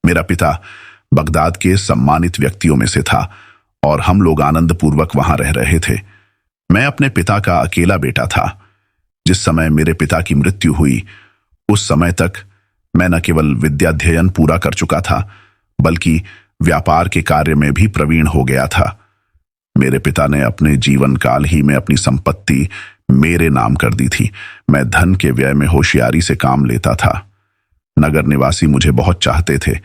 मेरा पिता बगदाद के सम्मानित व्यक्तियों में से था और हम लोग आनंदपूर्वक वहां रह रहे थे। मैं अपने पिता का अकेला बेटा था। जिस समय मेरे पिता की मृत्यु हुई, उस समय तक मैं न केवल विद्याध्ययन पूरा कर चुका था, बल्कि व्यापार के कार्य में भी प्रवीण हो गया था। मेरे पिता ने अपने जीवन काल ही में अपनी संपत्ति मेरे नाम कर दी थी। मैं धन के व्यय में होशियारी से काम लेता था। नगर निवासी मुझे बहुत चाहते थे।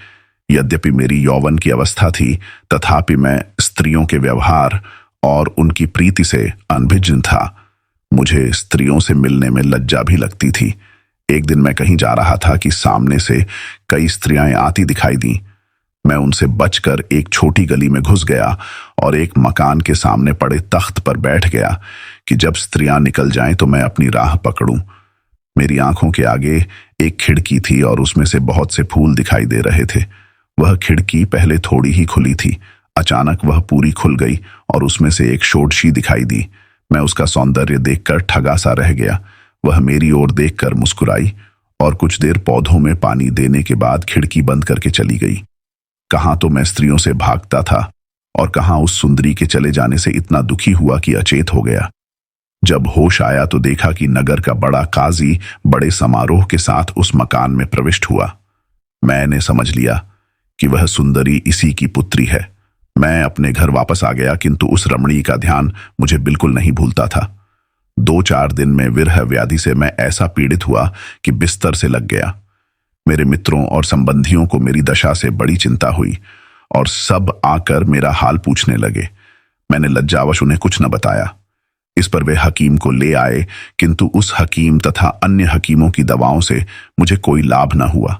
यद्यपि मेरी यौवन की अवस्था थी, तथापि मैं स्त्रियों के व्यवहार और उनकी प्रीति से अनभिज्ञ था। मुझे स्त्रियों से मिलने में लज्जा भी लगती थी। एक दिन मैं कहीं जा रहा था कि सामने से कई स्त्रियां आती दिखाई दी। मैं उनसे बचकर एक छोटी गली में घुस गया और एक मकान के सामने पड़े तख्त पर बैठ गया कि जब स्त्रियां निकल जाएं तो मैं अपनी राह पकड़ूं। मेरी आंखों के आगे एक खिड़की थी और उसमें से बहुत से फूल दिखाई दे रहे थे। वह खिड़की पहले थोड़ी ही खुली थी, अचानक वह पूरी खुल गई और उसमें से एक षोडशी दिखाई दी। मैं उसका सौंदर्य देखकर ठगा सा रह गया। वह मेरी ओर देखकर मुस्कुराई और कुछ देर पौधों में पानी देने के बाद खिड़की बंद करके चली गई। कहां तो मैं स्त्रियों से भागता था और कहां उस सुंदरी के चले जाने से इतना दुखी हुआ कि अचेत हो गया। जब होश आया तो देखा कि नगर का बड़ा काजी बड़े समारोह के साथ उस मकान में प्रविष्ट हुआ। मैंने समझ लिया कि वह सुंदरी इसी की पुत्री है। मैं अपने घर वापस आ गया, किंतु उस रमणी का ध्यान मुझे बिल्कुल नहीं भूलता था। 2-4 दिन में विरह व्याधि से मैं ऐसा पीड़ित हुआ कि बिस्तर से लग गया। मेरे मित्रों और संबंधियों को मेरी दशा से बड़ी चिंता हुई और सब आकर मेरा हाल पूछने लगे। मैंने लज्जावश उन्हें कुछ न बताया। इस पर वे हकीम को ले आए, किंतु उस हकीम तथा अन्य हकीमों की दवाओं से मुझे कोई लाभ न हुआ।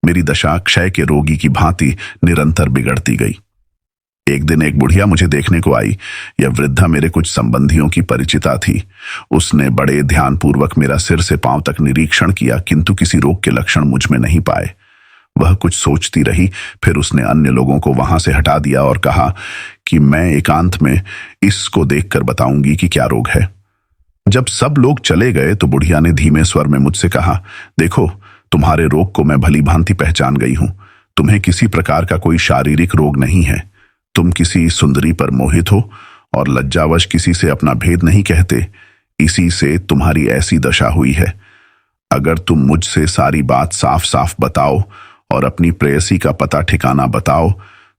मेरी दशा क्षय के रोगी की भांति निरंतर बिगड़ती गई। एक दिन एक बुढ़िया मुझे देखने को आई। यह वृद्धा मेरे कुछ संबंधियों की परिचिता थी। उसने बड़े ध्यानपूर्वक मेरा सिर से पांव तक निरीक्षण किया, किंतु किसी रोग के लक्षण मुझ में नहीं पाए। वह कुछ सोचती रही, फिर उसने अन्य लोगों को वहां से हटा दिया और कहा कि मैं एकांत में इसको देखकर बताऊंगी कि क्या रोग है। जब सब लोग चले गए तो बुढ़िया ने धीमे स्वर में मुझसे कहा, देखो, तुम्हारे रोग को मैं भली भांति पहचान गई हूं। तुम्हें किसी प्रकार का कोई शारीरिक रोग नहीं है। तुम किसी सुंदरी पर मोहित हो और लज्जावश किसी से अपना भेद नहीं कहते, इसी से तुम्हारी ऐसी दशा हुई है। अगर तुम मुझसे सारी बात साफ साफ बताओ और अपनी प्रेयसी का पता ठिकाना बताओ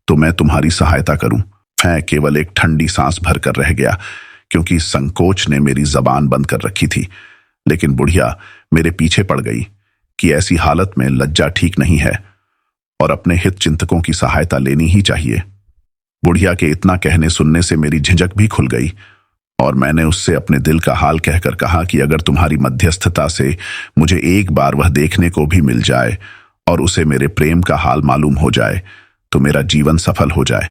तो मैं तुम्हारी सहायता करूं। मैं केवल एक ठंडी सांस भरकर रह गया, क्योंकि संकोच ने मेरी जबान बंद कर रखी थी। लेकिन बुढ़िया मेरे पीछे पड़ गई कि ऐसी हालत में लज्जा ठीक नहीं है और अपने हित चिंतकों की सहायता लेनी ही चाहिए। बुढ़िया के इतना कहने सुनने से मेरी झिझक भी खुल गई और मैंने उससे अपने दिल का हाल कहकर कहा कि अगर तुम्हारी मध्यस्थता से मुझे एक बार वह देखने को भी मिल जाए और उसे मेरे प्रेम का हाल मालूम हो जाए तो मेरा जीवन सफल हो जाए।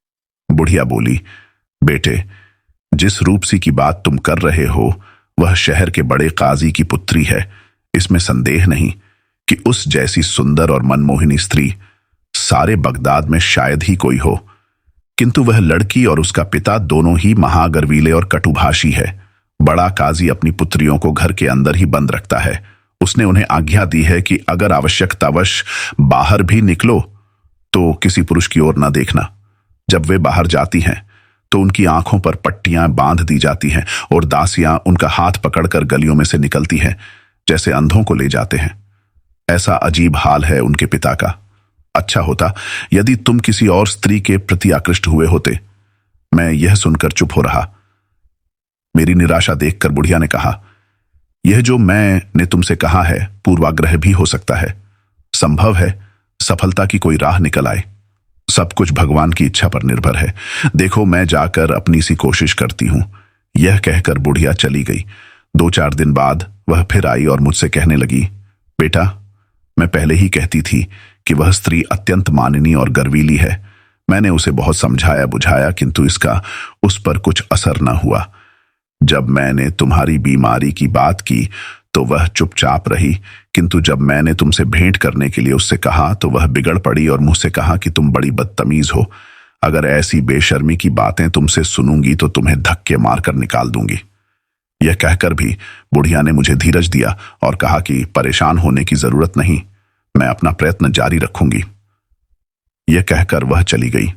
बुढ़िया बोली, बेटे, जिस रूपसी की बात तुम कर रहे हो वह शहर के बड़े काजी की पुत्री है। इसमें संदेह नहीं कि उस जैसी सुंदर और मनमोहिनी स्त्री सारे बगदाद में शायद ही कोई हो, किंतु वह लड़की और उसका पिता दोनों ही महागर्वीले और कटुभाषी है। बड़ा काजी अपनी पुत्रियों को घर के अंदर ही बंद रखता है। उसने उन्हें आज्ञा दी है कि अगर आवश्यकतावश बाहर भी निकलो तो किसी पुरुष की ओर न देखना। जब वे बाहर जाती हैं तो उनकी आंखों पर पट्टियां बांध दी जाती हैं और दासियां उनका हाथ पकड़कर गलियों में से निकलती हैं, जैसे अंधों को ले जाते हैं। ऐसा अजीब हाल है उनके पिता का। अच्छा होता यदि तुम किसी और स्त्री के प्रति आकृष्ट हुए होते। मैं यह सुनकर चुप हो रहा। मेरी निराशा देखकर बुढ़िया ने कहा, यह जो मैंने तुमसे कहा है पूर्वाग्रह भी हो सकता है। संभव है सफलता की कोई राह निकल आए। सब कुछ भगवान की इच्छा पर निर्भर है। देखो, मैं जाकर अपनी सी कोशिश करती हूं। यह कहकर बुढ़िया चली गई। 2-4 दिन बाद वह फिर आई और मुझसे कहने लगी, बेटा, मैं पहले ही कहती थी कि वह स्त्री अत्यंत माननीय और गर्वीली है। मैंने उसे बहुत समझाया बुझाया, किंतु इसका उस पर कुछ असर न हुआ। जब मैंने तुम्हारी बीमारी की बात की तो वह चुपचाप रही, किंतु जब मैंने तुमसे भेंट करने के लिए उससे कहा तो वह बिगड़ पड़ी और मुझसे कहा कि तुम बड़ी बदतमीज हो। अगर ऐसी बेशर्मी की बातें तुमसे सुनूंगी तो तुम्हें धक्के मारकर निकाल दूंगी। यह कहकर भी बुढ़िया ने मुझे धीरज दिया और कहा कि परेशान होने की जरूरत नहीं, मैं अपना प्रयत्न जारी रखूंगी। यह कहकर वह चली गई।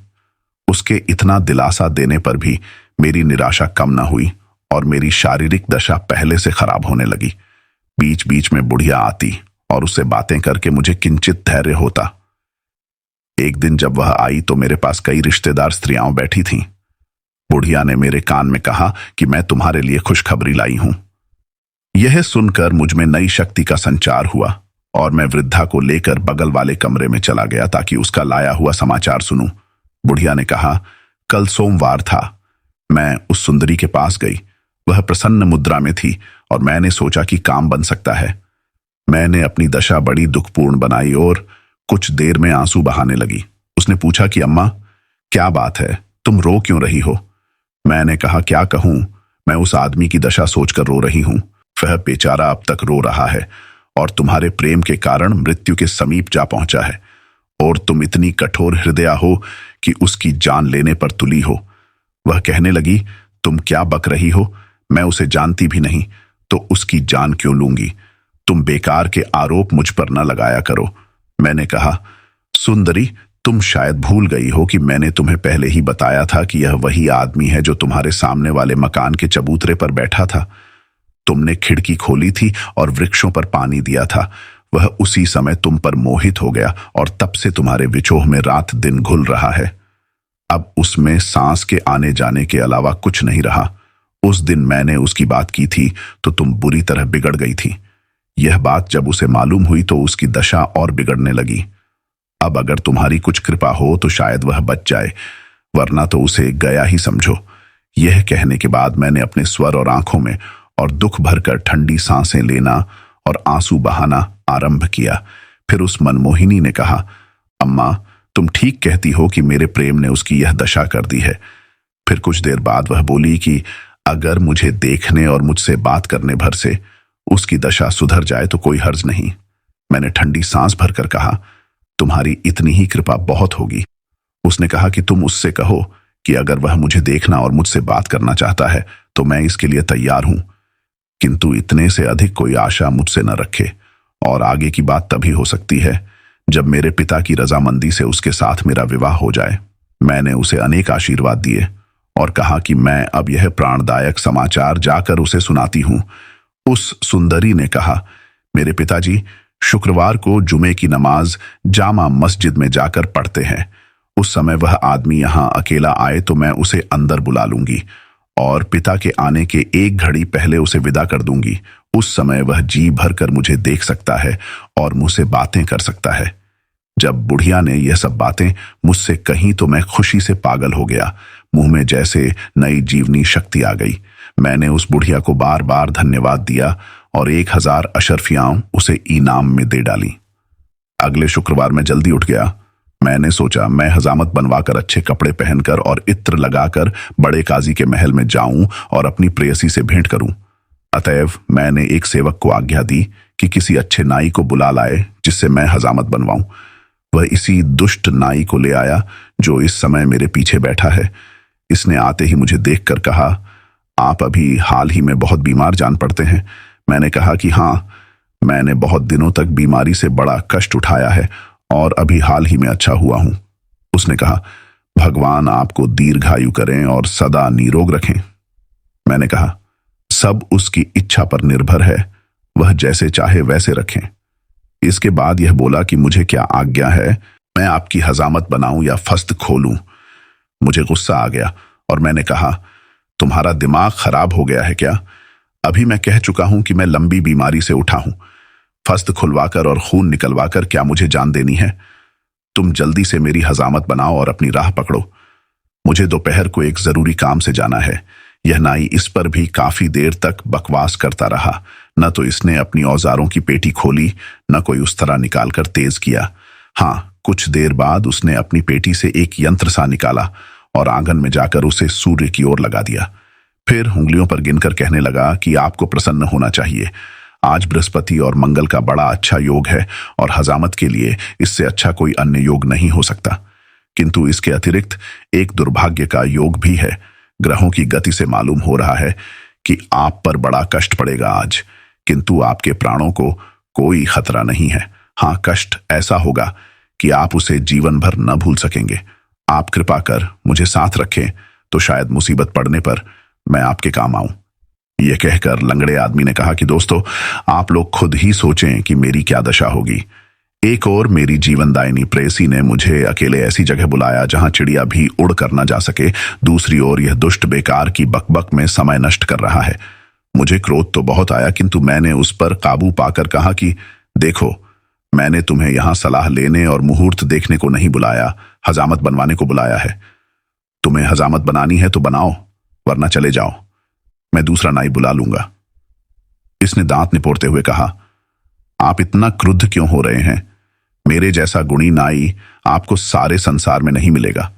उसके इतना दिलासा देने पर भी मेरी निराशा कम न हुई और मेरी शारीरिक दशा पहले से खराब होने लगी। बीच बीच में बुढ़िया आती और उससे बातें करके मुझे किंचित धैर्य होता। एक दिन जब वह आई तो मेरे पास कई रिश्तेदार स्त्रियां बैठी थीं। बुढ़िया ने मेरे कान में कहा कि मैं तुम्हारे लिए खुशखबरी लाई हूं। यह सुनकर मुझ में नई शक्ति का संचार हुआ और मैं वृद्धा को लेकर बगल वाले कमरे में चला गया ताकि उसका लाया हुआ समाचार सुनूं। बुढ़िया ने कहा, कल सोमवार था। मैं उस सुंदरी के पास गई। वह प्रसन्न मुद्रा में थी और मैंने सोचा कि काम बन सकता है। मैंने अपनी दशा बड़ी दुखपूर्ण बनाई और कुछ देर में आंसू बहाने लगी। उसने पूछा कि अम्मा, क्या बात है, तुम रो क्यों रही हो? मैंने कहा, क्या कहूं, मैं उस आदमी की दशा सोचकर रो रही हूं। वह बेचारा अब तक रो रहा है और तुम्हारे प्रेम के कारण मृत्यु के समीप जा पहुंचा है और तुम इतनी कठोर हृदया हो कि उसकी जान लेने पर तुली हो। वह कहने लगी, तुम क्या बक रही हो? मैं उसे जानती भी नहीं तो उसकी जान क्यों लूंगी? तुम बेकार के आरोप मुझ पर न लगाया करो। मैंने कहा, सुंदरी, तुम शायद भूल गई हो कि मैंने तुम्हें पहले ही बताया था कि यह वही आदमी है जो तुम्हारे सामने वाले मकान के चबूतरे पर बैठा था। तुमने खिड़की खोली थी और वृक्षों पर पानी दिया था। वह उसी समय तुम पर मोहित हो गया और तब से तुम्हारे विछोह में रात दिन घुल रहा है। अब उसमें सांस के आने जाने के अलावा कुछ नहीं रहा। उस दिन मैंने उसकी बात की थी तो तुम बुरी तरह बिगड़ गई थी। यह बात जब उसे मालूम हुई तो उसकी दशा और बिगड़ने लगी। अब अगर तुम्हारी कुछ कृपा हो तो शायद वह बच जाए, वरना तो उसे गया ही समझो। यह कहने के बाद मैंने अपने स्वर और आंखों में और दुख भरकर ठंडी सांसें लेना और आंसू बहाना आरंभ किया। फिर उस मनमोहिनी ने कहा, अम्मा, तुम ठीक कहती हो कि मेरे प्रेम ने उसकी यह दशा कर दी है। फिर कुछ देर बाद वह बोली कि अगर मुझे देखने और मुझसे बात करने भर से उसकी दशा सुधर जाए तो कोई हर्ज नहीं। मैंने ठंडी सांस भरकर कहा, तुम्हारी इतनी ही कृपा बहुत होगी। उसने कहा कि तुम उससे कहो कि अगर वह मुझे देखना और मुझसे बात करना चाहता है तो मैं इसके लिए तैयार हूं, किंतु इतने से अधिक कोई आशा मुझसे न रखे और आगे की बात तभी हो सकती है जब मेरे पिता की रजामंदी से उसके साथ मेरा विवाह हो जाए। मैंने उसे अनेक आशीर्वाद दिए और कहा कि मैं अब यह प्राणदायक समाचार जाकर उसे सुनाती हूं। उस सुंदरी ने कहा, मेरे पिताजी शुक्रवार को जुमे की नमाज जामा मस्जिद में जाकर पढ़ते हैं। उस समय वह आदमी यहां अकेला आए तो मैं उसे अंदर बुला लूंगी और पिता के आने के एक घड़ी पहले उसे विदा कर दूंगी। उस समय वह जी भर कर मुझे देख सकता है और मुझसे बातें कर सकता है। जब बुढ़िया ने यह सब बातें मुझसे कहीं तो मैं खुशी से पागल हो गया। मुंह में जैसे नई जीवनी शक्ति आ गई। मैंने उस बुढ़िया को बार बार धन्यवाद दिया और 1000 अशर्फियां उसे इनाम में दे डाली। अगले शुक्रवार मैं जल्दी उठ गया। मैंने सोचा मैं हजामत बनवाकर अच्छे कपड़े पहनकर और इत्र लगाकर बड़े काजी के महल में जाऊं और अपनी प्रेयसी से भेंट करूं। अतएव मैंने एक सेवक को आज्ञा दी कि किसी अच्छे नाई को बुला लाए जिससे मैं हजामत बनवाऊं। वह इसी दुष्ट नाई को ले आया जो इस समय मेरे पीछे बैठा है। इसने आते ही मुझे देखकर कहा, आप अभी हाल ही में बहुत बीमार जान पड़ते हैं। मैंने कहा कि हाँ, मैंने बहुत दिनों तक बीमारी से बड़ा कष्ट उठाया है और अभी हाल ही में अच्छा हुआ हूं। उसने कहा, भगवान आपको दीर्घायु करें और सदा निरोग रखें। मैंने कहा, सब उसकी इच्छा पर निर्भर है, वह जैसे चाहे वैसे रखें। इसके बाद यह बोला कि मुझे क्या आज्ञा है, मैं आपकी हजामत बनाऊं या फस्त खोलूं। मुझे गुस्सा आ गया और मैंने कहा, तुम्हारा दिमाग खराब हो गया है क्या? अभी मैं कह चुका हूं कि मैं लंबी बीमारी से उठा हूं। फस्त खुलवाकर और खून निकलवाकर क्या मुझे जान देनी है? तुम जल्दी से मेरी हजामत बनाओ और अपनी राह पकड़ो। मुझे दोपहर को एक जरूरी काम से जाना है। यह नाई इस पर भी काफी देर तक बकवास करता रहा। न तो इसने अपनी औजारों की पेटी खोली, न कोई उस तरह निकालकर तेज किया। हाँ, कुछ देर बाद उसने अपनी पेटी से एक यंत्र सा निकाला और आंगन में जाकर उसे सूर्य की ओर लगा दिया। फिर उंगलियों पर गिनकर कहने लगा कि आपको प्रसन्न होना चाहिए। आज बृहस्पति और मंगल का बड़ा अच्छा योग है और हजामत के लिए इससे अच्छा कोई अन्य योग नहीं हो सकता। किंतु इसके अतिरिक्त एक दुर्भाग्य का योग भी है। ग्रहों की गति से मालूम हो रहा है कि आप पर बड़ा कष्ट पड़ेगा आज, किंतु आपके प्राणों को कोई खतरा नहीं है। हाँ, कष्ट ऐसा होगा कि आप उसे जीवन भर न भूल सकेंगे। आप कृपा कर मुझे साथ रखें तो शायद मुसीबत पड़ने पर मैं आपके काम आऊं। यह कहकर लंगड़े आदमी ने कहा कि दोस्तों, आप लोग खुद ही सोचें कि मेरी क्या दशा होगी। एक और मेरी जीवनदायिनी प्रेयसी ने मुझे अकेले ऐसी जगह बुलाया जहां चिड़िया भी उड़ कर न जा सके। दूसरी ओर यह दुष्ट बेकार की बकबक में समय नष्ट कर रहा है। मुझे क्रोध तो बहुत आया, किंतु मैंने उस पर काबू पाकर कहा कि देखो, मैंने तुम्हें यहां सलाह लेने और मुहूर्त देखने को नहीं बुलाया, हजामत बनवाने को बुलाया है। तुम्हें हजामत बनानी है तो बनाओ, वरना चले जाओ, मैं दूसरा नाई बुला लूंगा। इसने दांत निपोड़ते हुए कहा, आप इतना क्रुद्ध क्यों हो रहे हैं? मेरे जैसा गुणी नाई आपको सारे संसार में नहीं मिलेगा।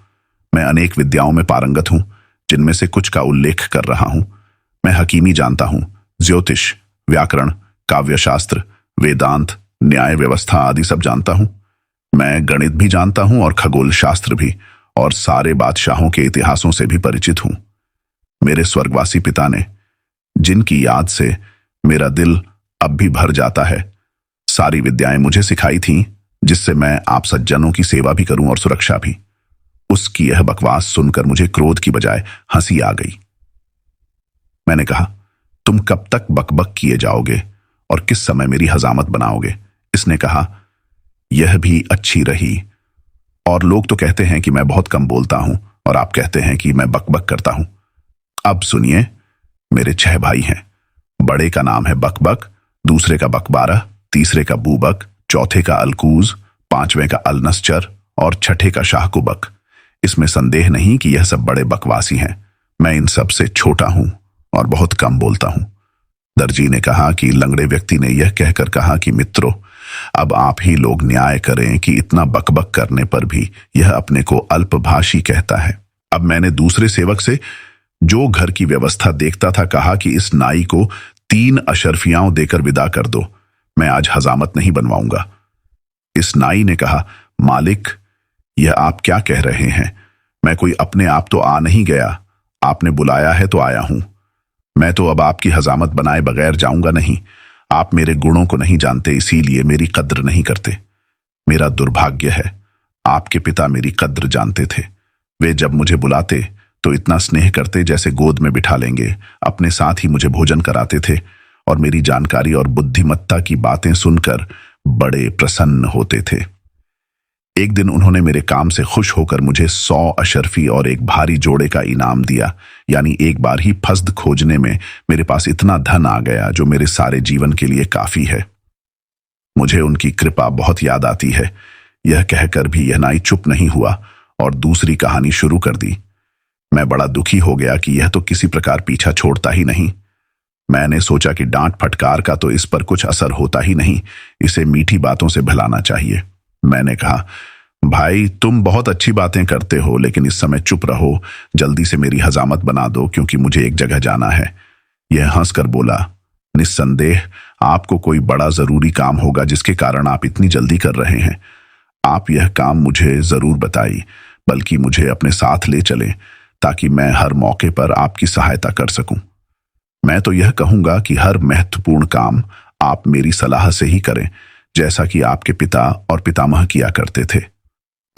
मैं अनेक विद्याओं में पारंगत हूं, जिनमें से कुछ का उल्लेख कर रहा हूं। मैं हकीमी जानता हूं, ज्योतिष, व्याकरण, काव्यशास्त्र, वेदांत, न्याय व्यवस्था आदि सब जानता हूं। मैं गणित भी जानता हूं और खगोल शास्त्र भी, और सारे बादशाहों के इतिहासों से भी परिचित हूं। मेरे स्वर्गवासी पिता ने, जिनकी याद से मेरा दिल अब भी भर जाता है, सारी विद्याएं मुझे सिखाई थीं, जिससे मैं आप सज्जनों की सेवा भी करूं और सुरक्षा भी। उसकी यह बकवास सुनकर मुझे क्रोध की बजाय हंसी आ गई। मैंने कहा, तुम कब तक बकबक किए जाओगे और किस समय मेरी हजामत बनाओगे? इसने कहा, यह भी अच्छी रही। और लोग तो कहते हैं कि मैं बहुत कम बोलता हूं और आप कहते हैं कि मैं बकबक करता हूं। अब सुनिए, मेरे 6 भाई हैं। बड़े का नाम है बकबक, दूसरे का बकबारा, तीसरे का बूबक, चौथे का अलकूज, पांचवें का अलनस्चर और छठे का शाहकुबक। इसमें संदेह नहीं कि यह सब बड़े बकवासी हैं। मैं इन सब से छोटा हूं और बहुत कम बोलता हूं। दर्जी ने कहा कि लंगड़े व्यक्ति ने यह कहकर कहा कि मित्रों, अब आप ही लोग न्याय करें कि इतना बकबक करने पर भी यह अपने को अल्पभाषी कहता है। अब मैंने दूसरे सेवक से, जो घर की व्यवस्था देखता था, कहा कि इस नाई को 3 अशर्फियां देकर विदा कर दो, मैं आज हजामत नहीं बनवाऊंगा। इस नाई ने कहा, मालिक, यह आप क्या कह रहे हैं? मैं कोई अपने आप तो आ नहीं गया, आपने बुलाया है तो आया हूं। मैं तो अब आपकी हजामत बनाए बगैर जाऊंगा नहीं। आप मेरे गुणों को नहीं जानते, इसीलिए मेरी कद्र नहीं करते। मेरा दुर्भाग्य है, आपके पिता मेरी कद्र जानते थे। वे जब मुझे बुलाते तो इतना स्नेह करते जैसे गोद में बिठा लेंगे। अपने साथ ही मुझे भोजन कराते थे और मेरी जानकारी और बुद्धिमत्ता की बातें सुनकर बड़े प्रसन्न होते थे। एक दिन उन्होंने मेरे काम से खुश होकर मुझे 100 अशर्फी और एक भारी जोड़े का इनाम दिया। यानी एक बार ही फस्द खोजने में मेरे पास इतना धन आ गया जो मेरे सारे जीवन के लिए काफी है। मुझे उनकी कृपा बहुत याद आती है। यह कहकर भी यह नाई चुप नहीं हुआ और दूसरी कहानी शुरू कर दी। मैं बड़ा दुखी हो गया कि यह तो किसी प्रकार पीछा छोड़ता ही नहीं। मैंने सोचा कि डांट फटकार का तो इस पर कुछ असर होता ही नहीं, इसे मीठी बातों से भुलाना चाहिए। मैंने कहा, भाई, तुम बहुत अच्छी बातें करते हो, लेकिन इस समय चुप रहो, जल्दी से मेरी हजामत बना दो, क्योंकि मुझे एक जगह जाना है। यह हंसकर बोला, निस्संदेह आपको कोई बड़ा जरूरी काम होगा जिसके कारण आप इतनी जल्दी कर रहे हैं। आप यह काम मुझे जरूर बताइए, बल्कि मुझे अपने साथ ले चलें, ताकि मैं हर मौके पर आपकी सहायता कर सकूं। मैं तो यह कहूंगा कि हर महत्वपूर्ण काम आप मेरी सलाह से ही करें, जैसा कि आपके पिता और पितामह किया करते थे।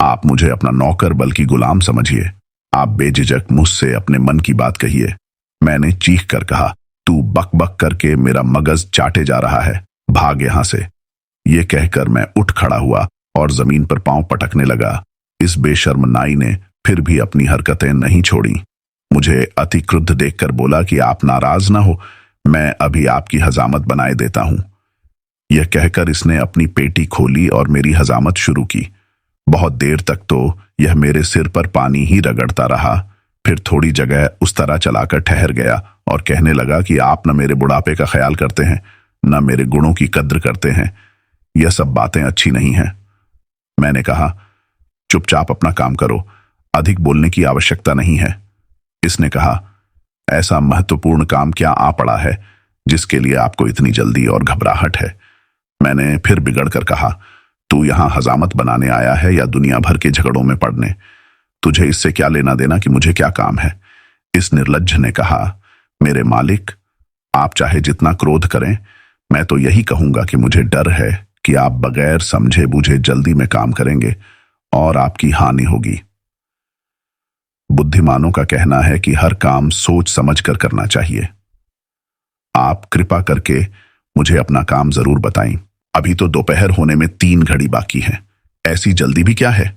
आप मुझे अपना नौकर बल्कि गुलाम समझिए। आप बेझिझक मुझसे अपने मन की बात कहिए। मैंने चीख कर कहा, तू बक बक करके मेरा मगज चाटे जा रहा है, भाग यहां से। ये कहकर मैं उठ खड़ा हुआ और जमीन पर पांव पटकने लगा। इस बेशर्म नाई ने फिर भी अपनी हरकतें नहीं छोड़ी। मुझे अति क्रुद्ध देखकर बोला कि आप नाराज ना हो, मैं अभी आपकी हजामत बनाए देता हूं। यह कहकर इसने अपनी पेटी खोली और मेरी हजामत शुरू की। बहुत देर तक तो यह मेरे सिर पर पानी ही रगड़ता रहा, फिर थोड़ी जगह उस तरह चलाकर ठहर गया और कहने लगा कि आप न मेरे बुढ़ापे का ख्याल करते हैं, न मेरे गुणों की कद्र करते हैं। यह सब बातें अच्छी नहीं हैं। मैंने कहा, चुपचाप अपना काम करो, अधिक बोलने की आवश्यकता नहीं है। इसने कहा, ऐसा महत्वपूर्ण काम क्या आ पड़ा है जिसके लिए आपको इतनी जल्दी और घबराहट है? मैंने फिर बिगड़ कर कहा, तू यहां हजामत बनाने आया है या दुनिया भर के झगड़ों में पड़ने? तुझे इससे क्या लेना देना कि मुझे क्या काम है? इस निर्लज्ज ने कहा, मेरे मालिक, आप चाहे जितना क्रोध करें, मैं तो यही कहूंगा कि मुझे डर है कि आप बगैर समझे बूझे जल्दी में काम करेंगे और आपकी हानि होगी। बुद्धिमानों का कहना है कि हर काम सोच समझ कर करना चाहिए। आप कृपा करके मुझे अपना काम जरूर बताएं। अभी तो दोपहर होने में 3 घड़ी बाकी है, ऐसी जल्दी भी क्या है?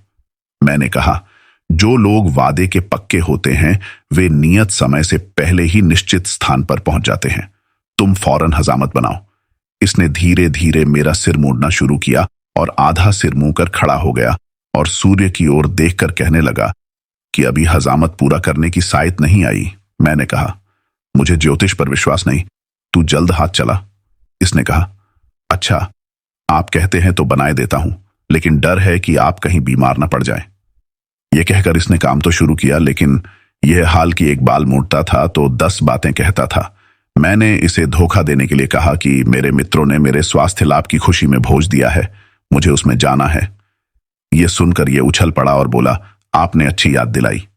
मैंने कहा, जो लोग वादे के पक्के होते हैं वे नियत समय से पहले ही निश्चित स्थान पर पहुंच जाते हैं। तुम फौरन हजामत बनाओ। इसने धीरे धीरे मेरा सिर मोड़ना शुरू किया और आधा सिर मुंह कर खड़ा हो गया और सूर्य की ओर देखकर कहने लगा कि अभी हजामत पूरा करने की साइत नहीं आई। मैंने कहा, मुझे ज्योतिष पर विश्वास नहीं, तू जल्द हाथ चला। इसने कहा, अच्छा आप कहते हैं तो बनाए देता हूं, लेकिन डर है कि आप कहीं बीमार न पड़ जाए। यह कहकर इसने काम तो शुरू किया, लेकिन यह हाल की एक बाल मोड़ता था तो 10 बातें कहता था। मैंने इसे धोखा देने के लिए कहा कि मेरे मित्रों ने मेरे स्वास्थ्य लाभ की खुशी में भोज दिया है, मुझे उसमें जाना है। यह सुनकर यह उछल पड़ा और बोला, आपने अच्छी याद दिलाई।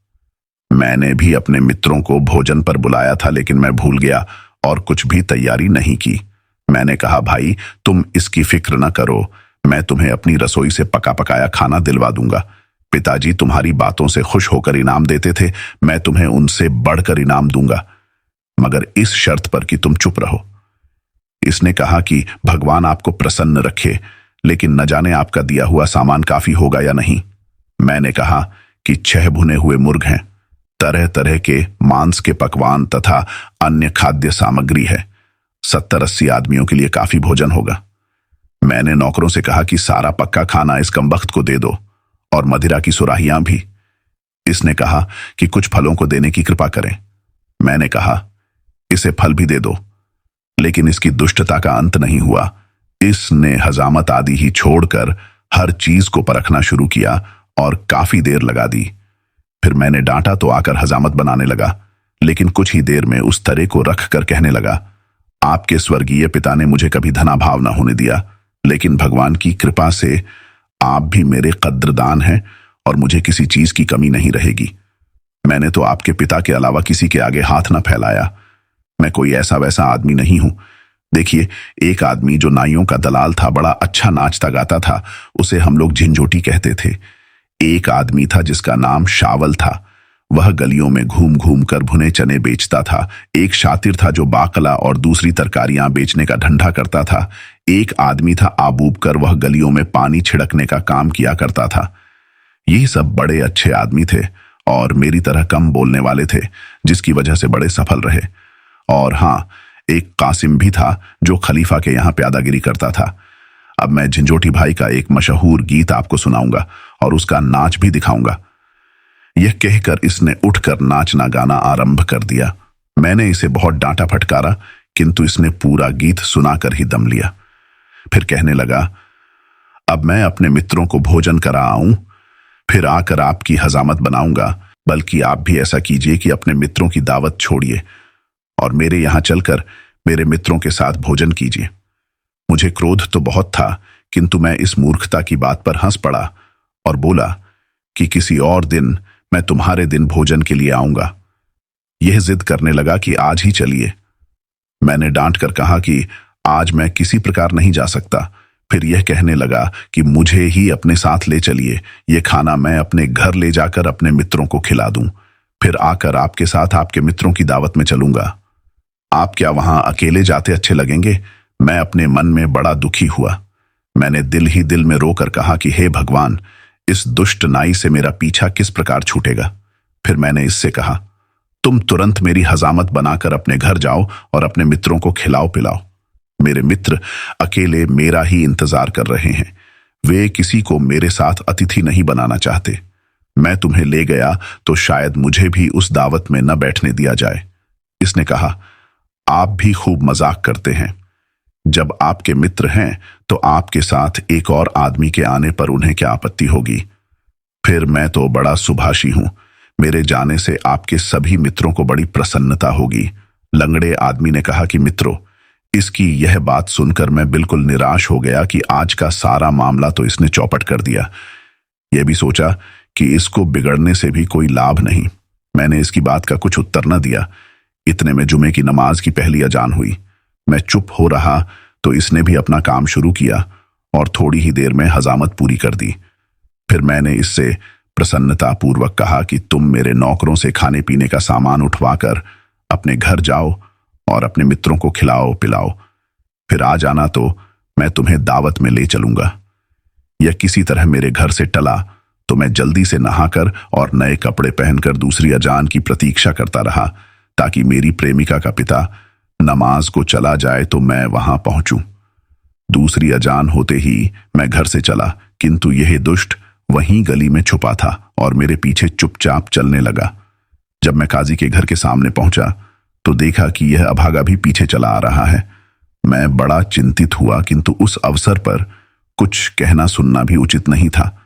मैंने भी अपने मित्रों को भोजन पर बुलाया था, लेकिन मैं भूल गया और कुछ भी तैयारी नहीं की। मैंने कहा, भाई तुम इसकी फिक्र न करो, मैं तुम्हें अपनी रसोई से पका पकाया खाना दिलवा दूंगा। पिताजी तुम्हारी बातों से खुश होकर इनाम देते थे, मैं तुम्हें उनसे बढ़कर इनाम दूंगा, मगर इस शर्त पर कि तुम चुप रहो। इसने कहा कि भगवान आपको प्रसन्न रखे, लेकिन न जाने आपका दिया हुआ सामान काफी होगा या नहीं। मैंने कहा कि 6 भुने हुए मुर्ग हैं, तरह तरह के मांस के पकवान तथा अन्य खाद्य सामग्री है। 70-80 आदमियों के लिए काफी भोजन होगा। मैंने नौकरों से कहा कि सारा पक्का खाना इस कमबख्त को दे दो और मदिरा की सुराहियां भी। इसने कहा कि कुछ फलों को देने की कृपा करें। मैंने कहा, इसे फल भी दे दो, लेकिन इसकी दुष्टता का अंत नहीं हुआ। इसने हजामत आदि ही छोड़कर हर चीज को परखना शुरू किया और काफी देर लगा दी। फिर मैंने डांटा तो आकर हजामत बनाने लगा, लेकिन कुछ ही देर में उस तरह को रख कर कहने लगा, आपके स्वर्गीय पिता ने मुझे कभी धनाभाव न होने दिया, लेकिन भगवान की कृपा से आप भी मेरे कद्रदान हैं और मुझे किसी चीज की कमी नहीं रहेगी। मैंने तो आपके पिता के अलावा किसी के आगे हाथ न फैलाया। मैं कोई ऐसा वैसा आदमी नहीं हूं। देखिए, एक आदमी जो नाइयों का दलाल था, बड़ा अच्छा नाचता गाता था, उसे हम लोग झिंझोटी कहते थे। एक आदमी था जिसका नाम शावल था, वह गलियों में घूम घूम कर भुने चने बेचता था। एक शातिर था जो बाकला और दूसरी तरकारियां बेचने का धंधा करता था। एक आदमी था आबूब कर, वह गलियों में पानी छिड़कने का काम किया करता था। ये सब बड़े अच्छे आदमी थे और मेरी तरह कम बोलने वाले थे, जिसकी वजह से बड़े सफल रहे। और हाँ, एक कासिम भी था जो खलीफा के यहाँ प्यादागिरी करता था। अब मैं झिंझोटी भाई का एक मशहूर गीत आपको सुनाऊंगा और उसका नाच भी दिखाऊंगा। यह कहकर इसने उठकर नाचना गाना आरंभ कर दिया। मैंने इसे बहुत डांटा फटकारा, किंतु इसने पूरा गीत सुनाकर ही दम लिया। फिर कहने लगा, अब मैं अपने मित्रों को भोजन करा आऊं, फिर आकर आपकी हजामत बनाऊंगा। बल्कि आप भी ऐसा कीजिए कि अपने मित्रों की दावत छोड़िए और मेरे यहां चलकर मेरे मित्रों के साथ भोजन कीजिए। मुझे क्रोध तो बहुत था, किंतु मैं इस मूर्खता की बात पर हंस पड़ा और बोला कि किसी और दिन मैं तुम्हारे दिन भोजन के लिए आऊंगा। यह जिद करने लगा कि आज ही चलिए। मैंने डांट कर कहा कि आज मैं किसी प्रकार नहीं जा सकता। फिर यह कहने लगा कि मुझे ही अपने साथ ले चलिए, यह खाना मैं अपने घर ले जाकर अपने मित्रों को खिला दूं, फिर आकर आपके साथ आपके मित्रों की दावत में चलूंगा। आप क्या वहां अकेले जाते अच्छे लगेंगे? मैं अपने मन में बड़ा दुखी हुआ। मैंने दिल ही दिल में रोकर कहा कि हे भगवान, इस दुष्ट नाई से मेरा पीछा किस प्रकार छूटेगा। फिर मैंने इससे कहा, तुम तुरंत मेरी हजामत बनाकर अपने घर जाओ और अपने मित्रों को खिलाओ पिलाओ। मेरे मित्र अकेले मेरा ही इंतजार कर रहे हैं, वे किसी को मेरे साथ अतिथि नहीं बनाना चाहते। मैं तुम्हें ले गया तो शायद मुझे भी उस दावत में न बैठने दिया जाए। इसने कहा, आप भी खूब मजाक करते हैं। जब आपके मित्र हैं तो आपके साथ एक और आदमी के आने पर उन्हें क्या आपत्ति होगी? फिर मैं तो बड़ा सुभाषी हूं, मेरे जाने से आपके सभी मित्रों को बड़ी प्रसन्नता होगी। लंगड़े आदमी ने कहा कि मित्रों, इसकी यह बात सुनकर मैं बिल्कुल निराश हो गया कि आज का सारा मामला तो इसने चौपट कर दिया। यह भी सोचा कि इसको बिगड़ने से भी कोई लाभ नहीं। मैंने इसकी बात का कुछ उत्तर न दिया। इतने में जुमे की नमाज की पहली अजान हुई। मैं चुप हो रहा तो इसने भी अपना काम शुरू किया और थोड़ी ही देर में हजामत पूरी कर दी। फिर मैंने इससे प्रसन्नतापूर्वक कहा कि तुम मेरे नौकरों से खाने पीने का सामान उठवाकर अपने घर जाओ और अपने मित्रों को खिलाओ पिलाओ। फिर आ जाना तो मैं तुम्हें दावत में ले चलूंगा। यह किसी तरह मेरे घर से टला तो मैं जल्दी से नहाकर और नए कपड़े पहनकर दूसरी अजान की प्रतीक्षा करता रहा, ताकि मेरी प्रेमिका का पिता नमाज को चला जाए तो मैं वहां पहुंचूं। दूसरी अजान होते ही मैं घर से चला, किंतु यह दुष्ट वहीं गली में छुपा था और मेरे पीछे चुपचाप चलने लगा। जब मैं काजी के घर के सामने पहुंचा तो देखा कि यह अभागा भी पीछे चला आ रहा है। मैं बड़ा चिंतित हुआ, किंतु उस अवसर पर कुछ कहना सुनना भी उचित नहीं था।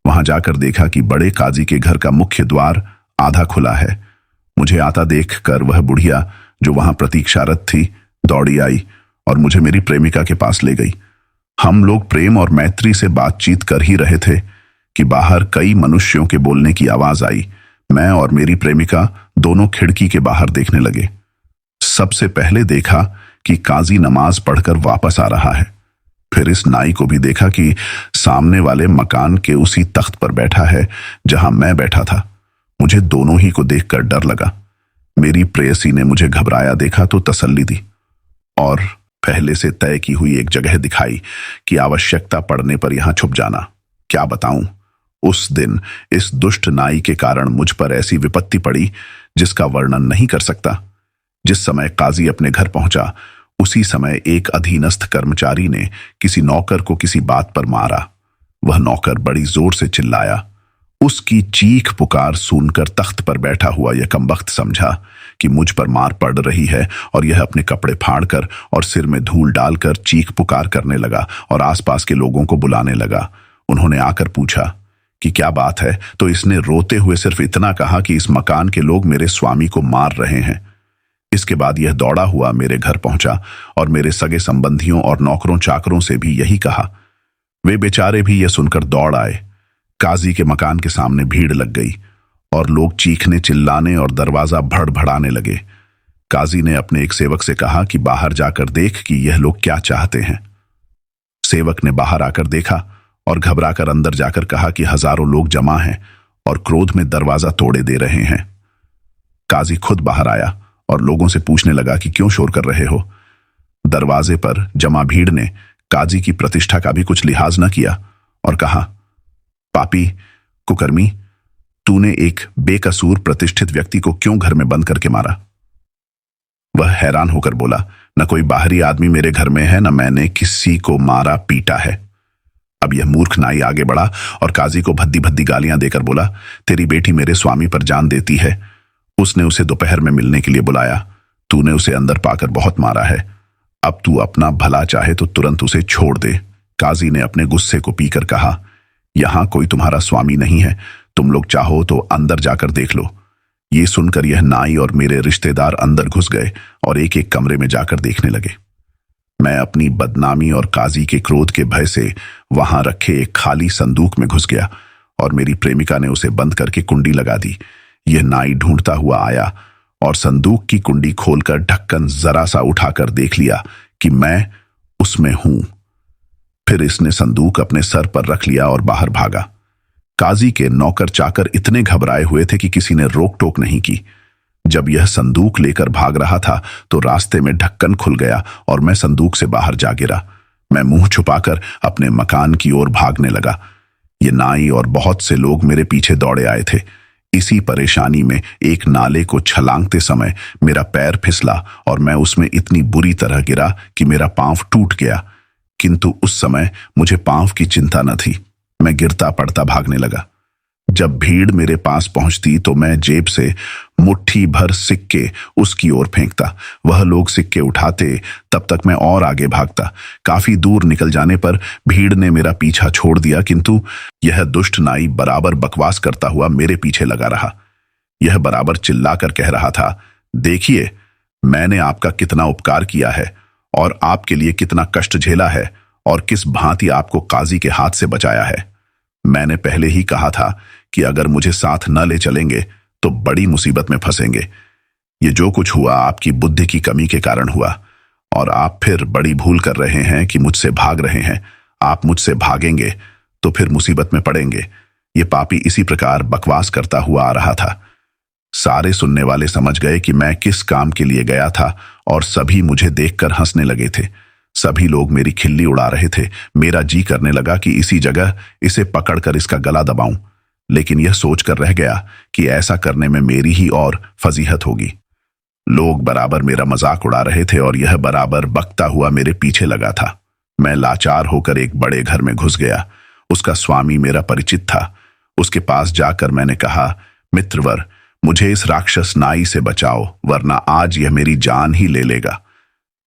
वहां जाकर देखा कि बड़े काजी के घर का मुख्य द्वार आधा खुला है। मुझे आता देखकर वह बुढ़िया जो वहां प्रतीक्षारत थी दौड़ी आई और मुझे मेरी प्रेमिका के पास ले गई। हम लोग प्रेम और मैत्री से बातचीत कर ही रहे थे कि बाहर कई मनुष्यों के बोलने की आवाज आई। मैं और मेरी प्रेमिका दोनों खिड़की के बाहर देखने लगे। सबसे पहले देखा कि काजी नमाज पढ़कर वापस आ रहा है। फिर इस नाई को भी देखा कि सामने वाले मकान के उसी तख्त पर बैठा है जहां मैं बैठा था। मुझे दोनों ही को देखकर डर लगा। मेरी प्रेयसी ने मुझे घबराया देखा तो तसल्ली दी और पहले से तय की हुई एक जगह दिखाई कि आवश्यकता पड़ने पर यहां छुप जाना। क्या बताऊं, उस दिन इस दुष्ट नाई के कारण मुझ पर ऐसी विपत्ति पड़ी जिसका वर्णन नहीं कर सकता। जिस समय काजी अपने घर पहुंचा उसी समय एक अधीनस्थ कर्मचारी ने किसी नौकर को किसी बात पर मारा। वह नौकर बड़ी जोर से चिल्लाया। उसकी चीख पुकार सुनकर तख्त पर बैठा हुआ यह कमबख्त समझा कि मुझ पर मार पड़ रही है और यह अपने कपड़े फाड़कर और सिर में धूल डालकर चीख पुकार करने लगा और आसपास के लोगों को बुलाने लगा। उन्होंने आकर पूछा कि क्या बात है, तो इसने रोते हुए सिर्फ इतना कहा कि इस मकान के लोग मेरे स्वामी को मार रहे हैं। इसके बाद यह दौड़ा हुआ मेरे घर पहुंचा और मेरे सगे संबंधियों और नौकरों चाकरों से भी यही कहा। वे बेचारे भी यह सुनकर दौड़ आए। काजी के मकान के सामने भीड़ लग गई और लोग चीखने चिल्लाने और दरवाजा भड़भड़ाने लगे। काजी ने अपने एक सेवक से कहा कि बाहर जाकर देख कि यह लोग क्या चाहते हैं। सेवक ने बाहर आकर देखा और घबराकर अंदर जाकर कहा कि हजारों लोग जमा हैं और क्रोध में दरवाजा तोड़े दे रहे हैं। काजी खुद बाहर आया और लोगों से पूछने लगा कि क्यों शोर कर रहे हो। दरवाजे पर जमा भीड़ ने काजी की प्रतिष्ठा का भी कुछ लिहाज न किया और कहा, पापी कुकर्मी, तूने एक बेकसूर प्रतिष्ठित व्यक्ति को क्यों घर में बंद करके मारा। वह हैरान होकर बोला, न कोई बाहरी आदमी मेरे घर में है, न मैंने किसी को मारा पीटा है। अब यह मूर्ख नाई आगे बढ़ा और काजी को भद्दी भद्दी गालियां देकर बोला, तेरी बेटी मेरे स्वामी पर जान देती है। उसने उसे दोपहर में मिलने के लिए बुलाया। तूने उसे अंदर पाकर बहुत मारा है। अब तू अपना भला चाहे तो तुरंत उसे छोड़ दे। काजी ने अपने गुस्से को पीकर कहा, यहां कोई तुम्हारा स्वामी नहीं है, तुम लोग चाहो तो अंदर जाकर देख लो। ये सुनकर यह नाई और मेरे रिश्तेदार अंदर घुस गए और एक एक कमरे में जाकर देखने लगे। मैं अपनी बदनामी और काजी के क्रोध के भय से वहां रखे एक खाली संदूक में घुस गया और मेरी प्रेमिका ने उसे बंद करके कुंडी लगा दी। यह नाई ढूंढता हुआ आया और संदूक की कुंडी खोलकर ढक्कन जरा सा उठाकर देख लिया कि मैं उसमें हूं। फिर इसने संदूक अपने सर पर रख लिया और बाहर भागा। काजी के नौकर चाकर इतने घबराए हुए थे कि किसी ने रोक टोक नहीं की। जब यह संदूक लेकर भाग रहा था तो रास्ते में ढक्कन खुल गया और मैं संदूक से बाहर जा गिरा। मैं मुंह छुपाकर अपने मकान की ओर भागने लगा। ये नाई और बहुत से लोग मेरे पीछे दौड़े आए थे। इसी परेशानी में एक नाले को छलांगते समय मेरा पैर फिसला और मैं उसमें इतनी बुरी तरह गिरा कि मेरा पांव टूट गया। किंतु उस समय मुझे पांव की चिंता न थी। मैं गिरता पड़ता भागने लगा। जब भीड़ मेरे पास पहुंचती तो मैं जेब से मुट्ठी भर सिक्के उसकी ओर फेंकता। वह लोग सिक्के उठाते, तब तक मैं और आगे भागता। काफी दूर निकल जाने पर भीड़ ने मेरा पीछा छोड़ दिया, किंतु यह दुष्ट नाई बराबर बकवास करता हुआ मेरे पीछे लगा रहा। यह बराबर चिल्लाकर कह रहा था, देखिए मैंने आपका कितना उपकार किया है और आपके लिए कितना कष्ट झेला है और किस भांति आपको काजी के हाथ से बचाया है। मैंने पहले ही कहा था कि अगर मुझे साथ न ले चलेंगे तो बड़ी मुसीबत में फंसेंगे। ये जो कुछ हुआ आपकी बुद्धि की कमी के कारण हुआ और आप फिर बड़ी भूल कर रहे हैं कि मुझसे भाग रहे हैं। आप मुझसे भागेंगे तो फिर मुसीबत में पड़ेंगे। ये पापी इसी प्रकार बकवास करता हुआ आ रहा था। सारे सुनने वाले समझ गए कि मैं किस काम के लिए गया था और सभी मुझे देखकर हंसने लगे थे। सभी लोग मेरी खिल्ली उड़ा रहे थे। मेरा जी करने लगा कि इसी जगह इसे पकड़कर इसका गला दबाऊं, लेकिन यह सोचकर रह गया कि ऐसा करने में मेरी ही और फजीहत होगी। लोग बराबर मेरा मजाक उड़ा रहे थे और यह बराबर बकता हुआ मेरे पीछे लगा था। मैं लाचार होकर एक बड़े घर में घुस गया। उसका स्वामी मेरा परिचित था। उसके पास जाकर मैंने कहा, मित्रवर, मुझे इस राक्षस नाई से बचाओ, वरना आज यह मेरी जान ही ले लेगा।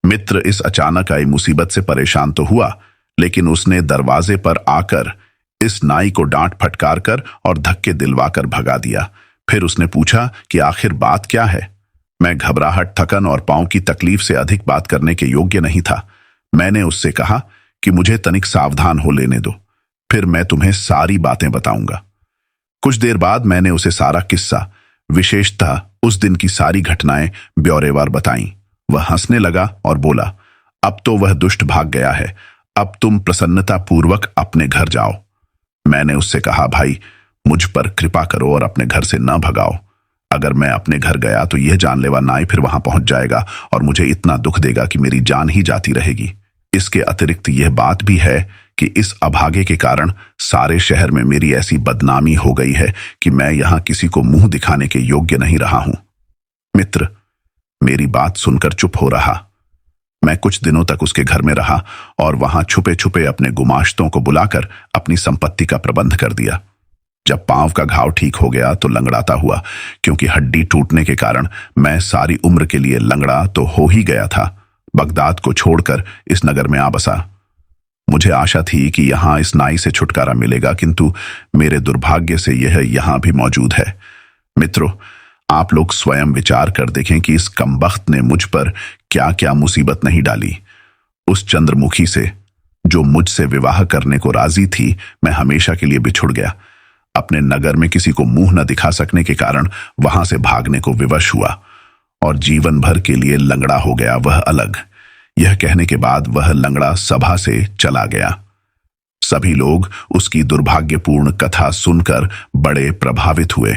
मित्र इस अचानक आई मुसीबत से परेशान तो हुआ, लेकिन उसने दरवाजे पर आकर इस नाई को डांट फटकार कर और धक्के दिलवाकर भगा दिया। फिर उसने पूछा कि आखिर बात क्या है। मैं घबराहट, थकन और पांव की तकलीफ से अधिक बात करने के योग्य नहीं था। मैंने उससे कहा कि मुझे तनिक सावधान हो लेने दो, फिर मैं तुम्हें सारी बातें बताऊंगा। कुछ देर बाद मैंने उसे सारा किस्सा, विशेषतः उस दिन की सारी घटनाएं ब्यौरेवार बताईं। वह हंसने लगा और बोला, अब तो वह दुष्ट भाग गया है, अब तुम प्रसन्नता पूर्वक अपने घर जाओ। मैंने उससे कहा, भाई, मुझ पर कृपा करो और अपने घर से न भगाओ। अगर मैं अपने घर गया तो यह जानलेवा नाई फिर वहां पहुंच जाएगा और मुझे इतना दुख देगा कि मेरी जान ही जाती रहेगी। इसके अतिरिक्त यह बात भी है कि इस अभागे के कारण सारे शहर में मेरी ऐसी बदनामी हो गई है कि मैं यहां किसी को मुंह दिखाने के योग्य नहीं रहा हूं। मित्र मेरी बात सुनकर चुप हो रहा। मैं कुछ दिनों तक उसके घर में रहा और वहां छुपे छुपे अपने गुमाश्तों को बुलाकर अपनी संपत्ति का प्रबंध कर दिया। जब पांव का घाव ठीक हो गया तो लंगड़ाता हुआ, क्योंकि हड्डी टूटने के कारण मैं सारी उम्र के लिए लंगड़ा तो हो ही गया था, बगदाद को छोड़कर इस नगर में आ बसा। मुझे आशा थी कि यहां इस नाई से छुटकारा मिलेगा, किंतु मेरे दुर्भाग्य से यह यहां भी मौजूद है। मित्रों, आप लोग स्वयं विचार कर देखें कि इस कमबख्त ने मुझ पर क्या क्या मुसीबत नहीं डाली। उस चंद्रमुखी से, जो मुझसे विवाह करने को राजी थी, मैं हमेशा के लिए बिछुड़ गया। अपने नगर में किसी को मुंह न दिखा सकने के कारण वहां से भागने को विवश हुआ और जीवन भर के लिए लंगड़ा हो गया, वह अलग। यह कहने के बाद वह लंगड़ा सभा से चला गया। सभी लोग उसकी दुर्भाग्यपूर्ण कथा सुनकर बड़े प्रभावित हुए।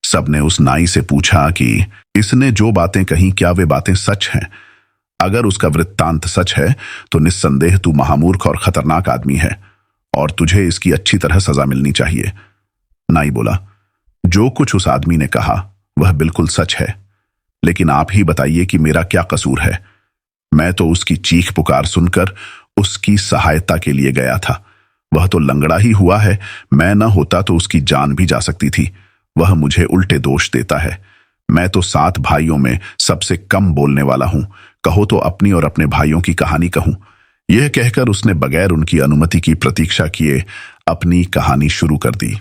सबने उस नाई से पूछा कि इसने जो बातें कही, क्या वे बातें सच हैं? अगर उसका वृत्तांत सच है तो निस्संदेह तू महामूर्ख और खतरनाक आदमी है और तुझे इसकी अच्छी तरह सजा मिलनी चाहिए। नाई बोला, जो कुछ उस आदमी ने कहा वह बिल्कुल सच है, लेकिन आप ही बताइए कि मेरा क्या कसूर है। मैं तो उसकी चीख पुकार सुनकर उसकी सहायता के लिए गया था। वह तो लंगड़ा ही हुआ है, मैं न होता तो उसकी जान भी जा सकती थी। वह मुझे उल्टे दोष देता है। मैं तो 7 भाइयों में सबसे कम बोलने वाला हूं। कहो तो अपनी और अपने भाइयों की कहानी कहूं। यह कहकर उसने बगैर उनकी अनुमति की प्रतीक्षा किए अपनी कहानी शुरू कर दी।